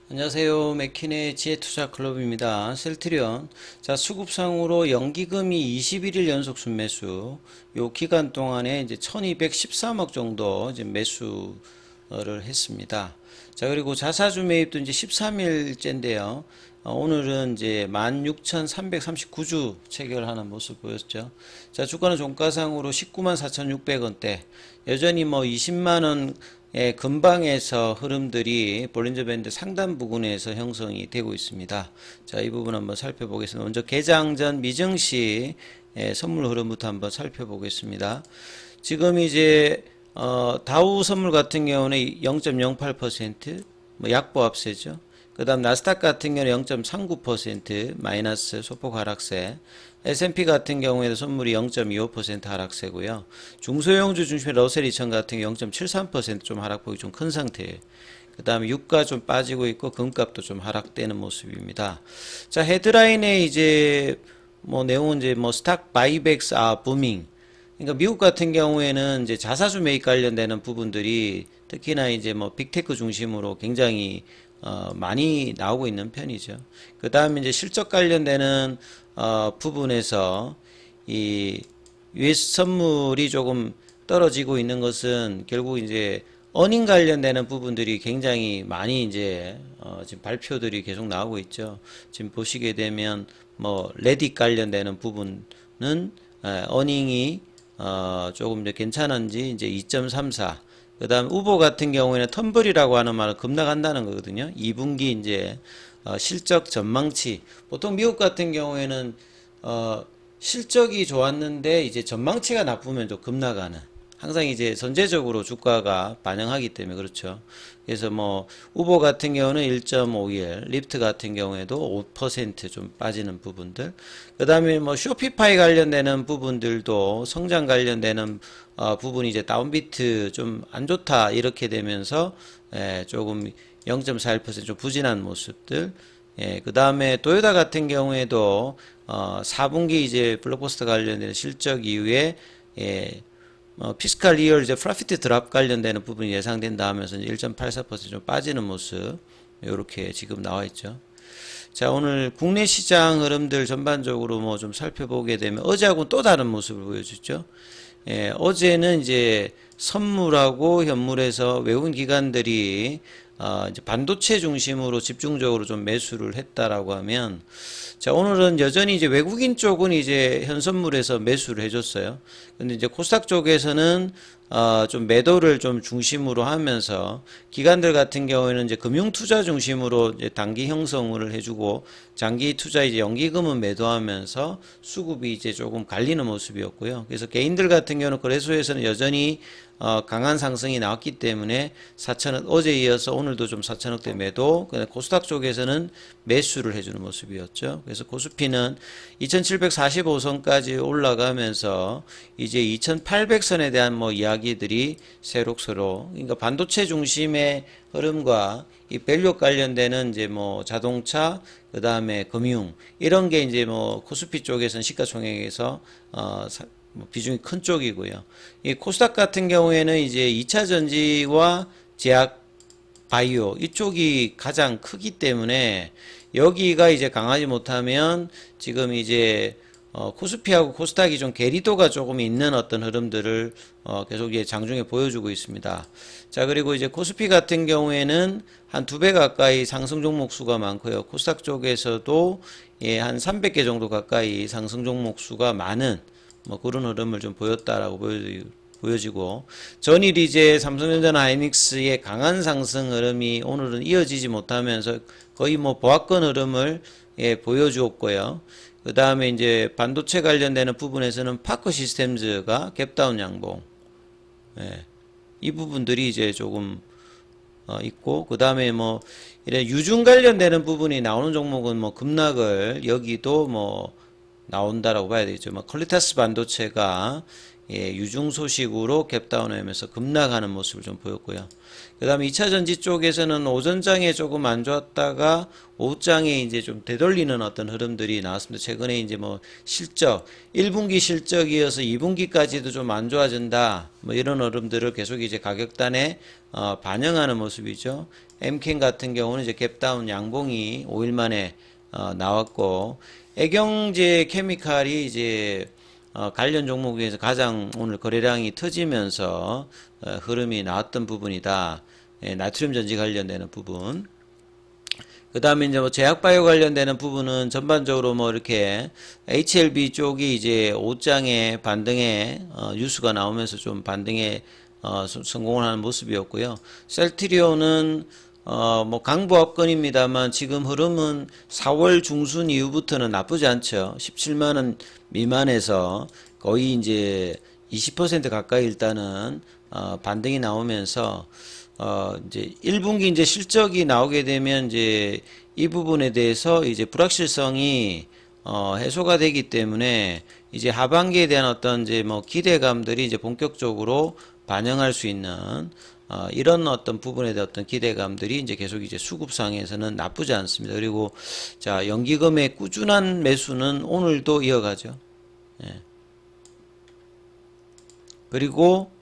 안녕하세요. 맥킨의 지혜투자클럽입니다. 셀트리온. 자, 수급상으로 연기금이 21일 연속 순매수. 요 기간 동안에 이제 1213억 정도 이제 매수를 했습니다. 자, 그리고 자사주 매입도 이제 13일째인데요. 오늘은 이제 16,339주 체결하는 모습 보였죠. 자, 주가는 종가상으로 194,600원대. 여전히 뭐 20만원 근방에서 흐름들이 볼린저 밴드 상단 부근에서 형성이 되고 있습니다. 자, 이 부분 한번 살펴보겠습니다. 먼저 개장 전 미증시 선물 흐름부터 한번 살펴보겠습니다. 지금 이제 다우 선물 같은 경우는 0.08%, 뭐 약보합세죠. 그 다음 나스닥 같은 경우는 0.39% 마이너스 소폭 하락세. S&P 같은 경우에도 선물이 0.25% 하락세고요. 중소형주 중심의 러셀 2000 같은 경우 0.73%좀 하락폭이 좀 큰 상태예요. 그 다음에 유가 좀 빠지고 있고 금값도 좀 하락되는 모습입니다. 자, 헤드라인에 이제 뭐 내용은 이제 뭐 스탁 바이백스 부밍. 그러니까 미국 같은 경우에는 이제 자사주 매입 관련되는 부분들이 특히나 이제 뭐 빅테크 중심으로 굉장히 많이 나오고 있는 편이죠. 그 다음에 이제 실적 관련되는 부분에서 이 US 선물이 조금 떨어지고 있는 것은 결국 이제 어닝 관련되는 부분들이 굉장히 많이 이제 지금 발표들이 계속 나오고 있죠. 지금 보시게 되면 뭐 레딧 관련되는 부분은 어닝이 조금 이제 괜찮은지 이제 2.34. 그 다음 우보 같은 경우에는 텀블이라고 하는 말은 급락한다는 거거든요. 2분기 이제 실적 전망치. 보통 미국 같은 경우에는 실적이 좋았는데 이제 전망치가 나쁘면 좀 급락하는. 항상 이제 선제적으로 주가가 반영하기 때문에 그렇죠. 그래서 뭐 우보 같은 경우는 1.51, 리프트 같은 경우에도 5%좀 빠지는 부분들. 그다음에 뭐 쇼피파이 관련되는 부분들도 성장 관련되는 부분이 이제 다운비트 좀 안 좋다 이렇게 되면서 조금 0.41%좀 부진한 모습들. 그 다음에 토요타 같은 경우에도 4분기 이제 블록버스터 관련된 실적 이후에 피스칼 이어 이제 프로피트 드랍 관련되는 부분이 예상된다 하면서 1.84%좀 빠지는 모습 이렇게 지금 나와 있죠. 자, 오늘 국내 시장 흐름들 전반적으로 뭐 좀 살펴보게 되면 어제하고는 또 다른 모습을 보여주죠. 어제는 이제 선물하고 현물에서 외국인 기관들이 이제 반도체 중심으로 집중적으로 좀 매수를 했다라고 하면, 자, 오늘은 여전히 이제 외국인 쪽은 이제 현선물에서 매수를 해줬어요. 근데 이제 코스닥 쪽에서는 좀 매도를 좀 중심으로 하면서 기관들 같은 경우에는 이제 금융 투자 중심으로 이제 단기 형성을 해주고 장기 투자 이제 연기금은 매도하면서 수급이 이제 조금 갈리는 모습이었고요. 그래서 개인들 같은 경우는 거래소에서는 여전히 강한 상승이 나왔기 때문에 4천억 어제 이어서 오늘도 좀 4천억대 매도. 코스닥 쪽에서는 매수를 해주는 모습이었죠. 그래서 코스피는 2,745선까지 올라가면서 이제 2,800선에 대한 뭐 이야기들이 새록새록, 그러니까 반도체 중심의 흐름과 이 밸류 관련되는 이제 뭐 자동차, 그 다음에 금융 이런 게 이제 뭐 코스피 쪽에서는 시가총액에서 뭐 비중이 큰 쪽이고요. 이 코스닥 같은 경우에는 이제 2차 전지와 제약 바이오 이쪽이 가장 크기 때문에 여기가 이제 강하지 못하면 지금 이제 코스피하고 코스닥이 좀 괴리도가 조금 있는 어떤 흐름들을 계속 이제 장중에 보여주고 있습니다. 자, 그리고 이제 코스피 같은 경우에는 한 2배 가까이 상승 종목 수가 많고요. 코스닥 쪽에서도 한 300개 정도 가까이 상승 종목 수가 많은 뭐 그런 흐름을 좀 보였다라고 보여지고, 전일 이제 삼성전자나 하이닉스의 강한 상승 흐름이 오늘은 이어지지 못하면서 거의 뭐 보합권 흐름을 보여주었고요. 그 다음에 이제 반도체 관련되는 부분에서는 파커 시스템즈가 갭다운 양봉, 이 부분들이 이제 조금 있고, 그 다음에 뭐 이런 유중 관련되는 부분이 나오는 종목은 뭐 급락을 여기도 뭐 나온다라고 봐야 되겠죠. 뭐 퀄리타스 반도체가 유중 소식으로 갭다운하면서 급락하는 모습을 좀 보였고요. 그 다음에 2차 전지 쪽에서는 오전장에 조금 안 좋았다가 오후장에 이제 좀 되돌리는 어떤 흐름들이 나왔습니다. 최근에 이제 뭐 실적, 1분기 실적이어서 2분기까지도 좀 안 좋아진다. 뭐 이런 흐름들을 계속 이제 가격단에 반영하는 모습이죠. 엠켄 같은 경우는 이제 갭다운 양봉이 5일 만에 나왔고, 애경제 케미칼이 이제 관련 종목 중에서 가장 오늘 거래량이 터지면서 흐름이 나왔던 부분이다. 나트륨 전지 관련되는 부분. 그 다음에 이제 뭐 제약바이오 관련되는 부분은 전반적으로 뭐 이렇게 HLB 쪽이 이제 오장의 반등에 뉴스가 나오면서 좀 반등에 성공을 하는 모습이었고요. 셀트리온은 뭐 강보합권입니다만 지금 흐름은 4월 중순 이후부터는 나쁘지 않죠. 17만원 미만에서 거의 이제 20% 가까이 일단은 반등이 나오면서 이제 1분기 이제 실적이 나오게 되면 이제 이 부분에 대해서 이제 불확실성이 해소가 되기 때문에 이제 하반기에 대한 어떤 이제 뭐 기대감들이 이제 본격적으로 반영할 수 있는 이런 어떤 부분에 대한 어떤 기대감들이 이제 계속 이제 수급상에서는 나쁘지 않습니다. 그리고 자, 연기금의 꾸준한 매수는 오늘도 이어가죠. 예. 그리고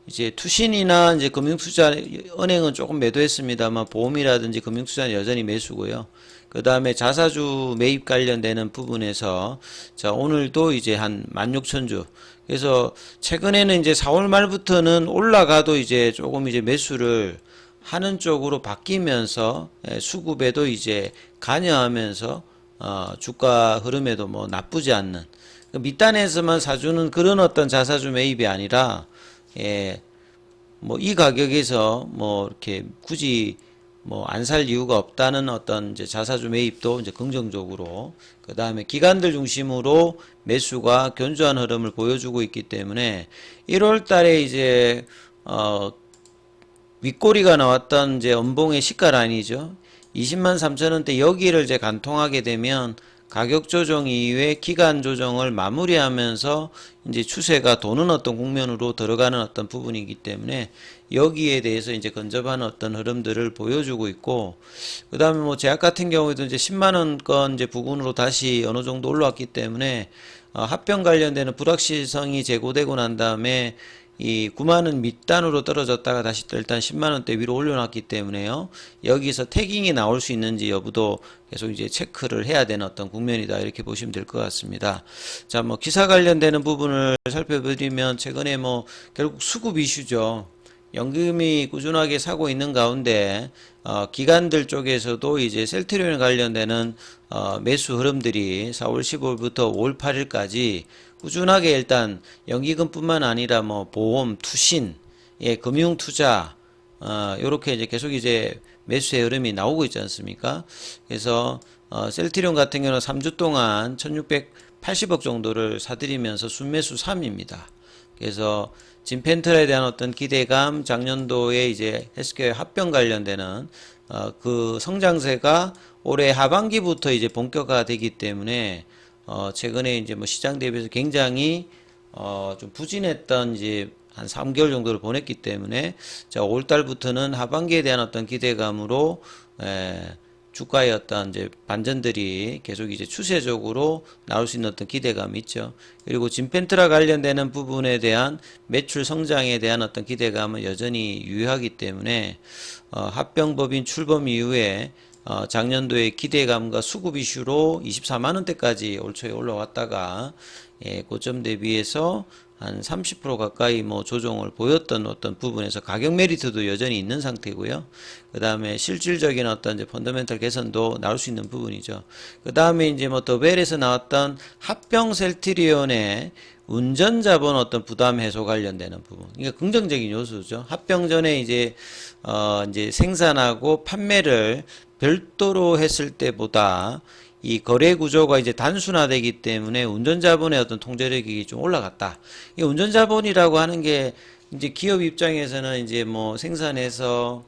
이제 투신이나 이제 금융투자, 은행은 조금 매도했습니다만 보험이라든지 금융투자는 여전히 매수고요. 그 다음에 자사주 매입 관련되는 부분에서 자, 오늘도 이제 한 16,000주. 그래서 최근에는 이제 4월 말부터는 올라가도 이제 조금 이제 매수를 하는 쪽으로 바뀌면서 수급에도 이제 관여하면서 주가 흐름에도 뭐 나쁘지 않는 밑단에서만 사주는 그런 어떤 자사주 매입이 아니라 뭐 이 가격에서 뭐 이렇게 굳이 뭐 안 살 이유가 없다는 어떤 이제 자사주 매입도 이제 긍정적으로 그 다음에 기관들 중심으로 매수가 견조한 흐름을 보여주고 있기 때문에 1월 달에 이제 윗꼬리가 나왔던 이제 연봉의 시가 라인이죠. 20만 3천원대 여기를 이제 간통하게 되면 가격 조정 이후에 기간 조정을 마무리하면서 이제 추세가 도는 어떤 국면으로 들어가는 어떤 부분이기 때문에 여기에 대해서 이제 근접한 어떤 흐름들을 보여주고 있고, 그 다음에 뭐 제약 같은 경우에도 이제 10만원권 이제 부근으로 다시 어느 정도 올라왔기 때문에 합병 관련되는 불확실성이 제고되고 난 다음에 이 9만원 밑단으로 떨어졌다가 다시 또 일단 10만원대 위로 올려놨기 때문에요. 여기서 태깅이 나올 수 있는지 여부도 계속 이제 체크를 해야 되는 어떤 국면이다. 이렇게 보시면 될 것 같습니다. 자, 뭐 기사 관련되는 부분을 살펴드리면 최근에 뭐 결국 수급 이슈죠. 연금이 꾸준하게 사고 있는 가운데 기관들 쪽에서도 이제 셀트리온 관련되는 매수 흐름들이 4월 15일부터 5월 8일까지 꾸준하게 일단 연기금뿐만 아니라 뭐 보험, 투신, 금융 투자 요렇게 이제 계속 이제 매수의 흐름이 나오고 있지 않습니까? 그래서 셀트리온 같은 경우는 3주 동안 1680억 정도를 사들이면서 순매수 3입니다. 그래서 진펜트라에 대한 어떤 기대감, 작년도에 이제 헬스케어 합병 관련되는 그 성장세가 올해 하반기부터 이제 본격화되기 때문에 최근에 이제 뭐 시장 대비해서 굉장히 좀 부진했던 이제 한 3개월 정도를 보냈기 때문에 자, 5월달부터는 하반기에 대한 어떤 기대감으로 주가의 어떤 이제 반전들이 계속 이제 추세적으로 나올 수 있는 어떤 기대감이 있죠. 그리고 진펜트라 관련되는 부분에 대한 매출 성장에 대한 어떤 기대감은 여전히 유효하기 때문에 합병법인 출범 이후에 작년도의 기대감과 수급 이슈로 24만원대까지 올 초에 올라왔다가 고점 대비해서 한 30% 가까이 뭐 조정을 보였던 어떤 부분에서 가격 메리트도 여전히 있는 상태고요. 그 다음에 실질적인 어떤 이제 펀더멘털 개선도 나올 수 있는 부분이죠. 그 다음에 이제 뭐 더벨에서 나왔던 합병 셀트리온의 운전자본 어떤 부담 해소 관련되는 부분. 그러니까 긍정적인 요소죠. 합병 전에 이제 생산하고 판매를 별도로 했을 때보다 이 거래 구조가 이제 단순화되기 때문에 운전자본의 어떤 통제력이 좀 올라갔다. 이 운전자본이라고 하는 게 이제 기업 입장에서는 이제 뭐 생산해서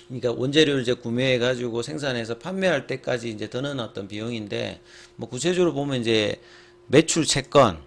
그러니까 원재료를 이제 구매해 가지고 생산해서 판매할 때까지 이제 드는 어떤 비용인데 뭐 구체적으로 보면 이제 매출 채권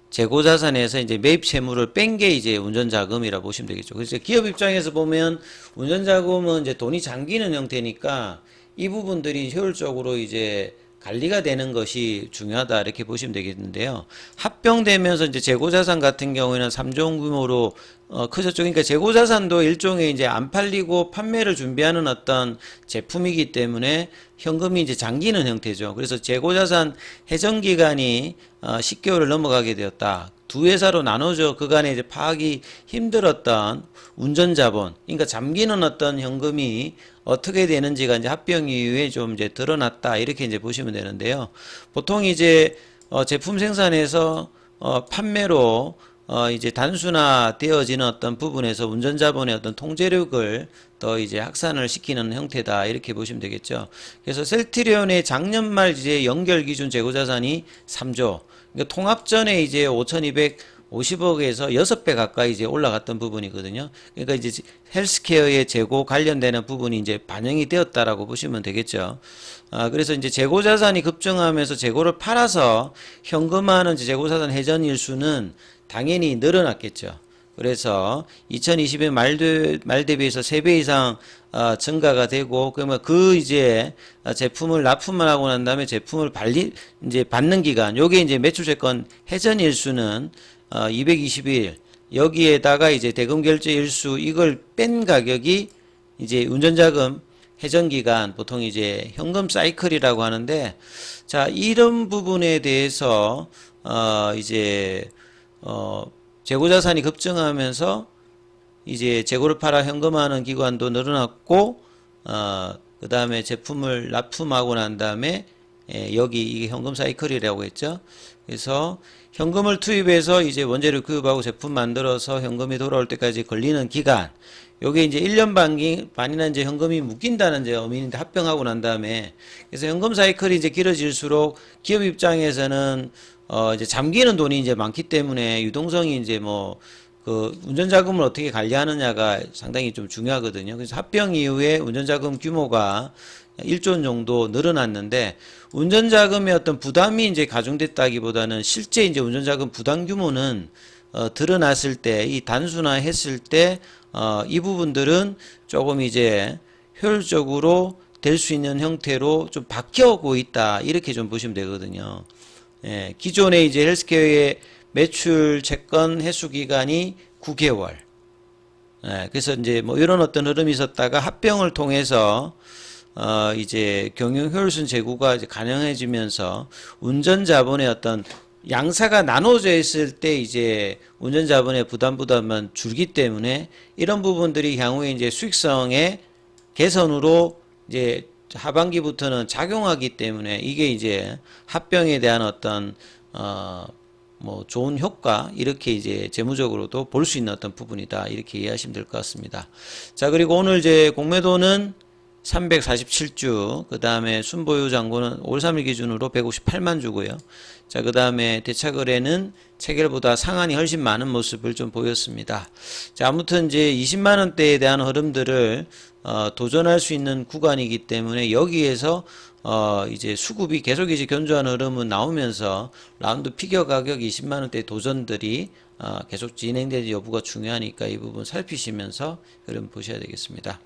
재고 자산에서 이제 매입 채무를 뺀 게 이제 운전 자금이라 보시면 되겠죠. 그래서 기업 입장에서 보면 운전 자금은 이제 돈이 잠기는 형태니까 이 부분들이 효율적으로 이제 관리가 되는 것이 중요하다 이렇게 보시면 되겠는데요. 합병되면서 이제 재고자산 같은 경우에는 3조 규모로 커졌죠. 그러니까 재고자산도 일종의 이제 안 팔리고 판매를 준비하는 어떤 제품이기 때문에 현금이 이제 잠기는 형태죠. 그래서 재고자산 해정 기간이 10개월을 넘어가게 되었다. 두 회사로 나눠져 그간에 이제 파악이 힘들었던 운전자본, 그러니까 잠기는 어떤 현금이 어떻게 되는지가 이제 합병 이후에 좀 이제 드러났다 이렇게 이제 보시면 되는데요. 보통 이제 제품 생산에서 판매로 이제 단순화되어지는 어떤 부분에서 운전자본의 어떤 통제력을 더 이제 확산을 시키는 형태다 이렇게 보시면 되겠죠. 그래서 셀트리온의 작년 말 이제 연결 기준 재고자산이 3조. 그러니까 통합전에 이제 5,250억에서 6배 가까이 이제 올라갔던 부분이거든요. 그러니까 이제 헬스케어의 재고 관련되는 부분이 이제 반영이 되었다라고 보시면 되겠죠. 그래서 이제 재고자산이 급증하면서 재고를 팔아서 현금화하는 재고자산 해전 일수는 당연히 늘어났겠죠. 그래서 2020년 말 대비해서 3배 이상 증가가 되고, 그러면 그 이제 제품을 납품을 하고 난 다음에 제품을 이제 받는 기간, 요게 이제 매출채권 해전 일수는 220일, 여기에다가 이제 대금 결제 일수 이걸 뺀 가격이 이제 운전자금 해전 기간, 보통 이제 현금 사이클이라고 하는데, 자, 이런 부분에 대해서 이제 재고자산이 급증하면서 이제 재고를 팔아 현금화하는 기관도 늘어났고, 그 다음에 제품을 납품하고 난 다음에 여기 이게 현금 사이클이라고 했죠. 그래서 현금을 투입해서 이제 원재료 구입하고 제품 만들어서 현금이 돌아올 때까지 걸리는 기간, 요게 이제 1년 반이나 이제 현금이 묶인다는 이제 의미인데 합병하고 난 다음에, 그래서 현금 사이클이 이제 길어질수록 기업 입장에서는 이제 잠기는 돈이 이제 많기 때문에 유동성이 이제 뭐 그 운전자금을 어떻게 관리하느냐가 상당히 좀 중요하거든요. 그래서 합병 이후에 운전자금 규모가 1조 원 정도 늘어났는데, 운전자금의 어떤 부담이 이제 가중됐다기보다는 실제 이제 운전자금 부담 규모는 드러났을 때, 이 단순화했을 때 이 부분들은 조금 이제 효율적으로 될 수 있는 형태로 좀 바뀌어오고 있다 이렇게 좀 보시면 되거든요. 예, 기존에 이제 헬스케어의 매출 채권 회수 기간이 9개월. 예, 그래서 이제 뭐 이런 어떤 흐름이 있었다가 합병을 통해서 이제 경영 효율성 제고가 이제 가능해지면서 운전자본의 어떤 양사가 나눠져 있을 때 이제 운전자본의 부담은 줄기 때문에 이런 부분들이 향후에 이제 수익성의 개선으로 이제 하반기부터는 작용하기 때문에 이게 이제 합병에 대한 어떤 뭐 좋은 효과, 이렇게 이제 재무적으로도 볼 수 있는 어떤 부분이다 이렇게 이해하시면 될 것 같습니다. 자, 그리고 오늘 이제 공매도는 347주, 그 다음에 순보유 잔고는 5월 3일 기준으로 158만 주고요. 자, 그 다음에 대차거래는 체결보다 상한이 훨씬 많은 모습을 좀 보였습니다. 자, 아무튼 이제 20만 원대에 대한 흐름들을 도전할 수 있는 구간이기 때문에 여기에서 이제 수급이 계속 이제 견조한 흐름은 나오면서 라운드 피겨 가격 20만 원대 도전들이 계속 진행되는 여부가 중요하니까 이 부분 살피시면서 흐름 보셔야 되겠습니다.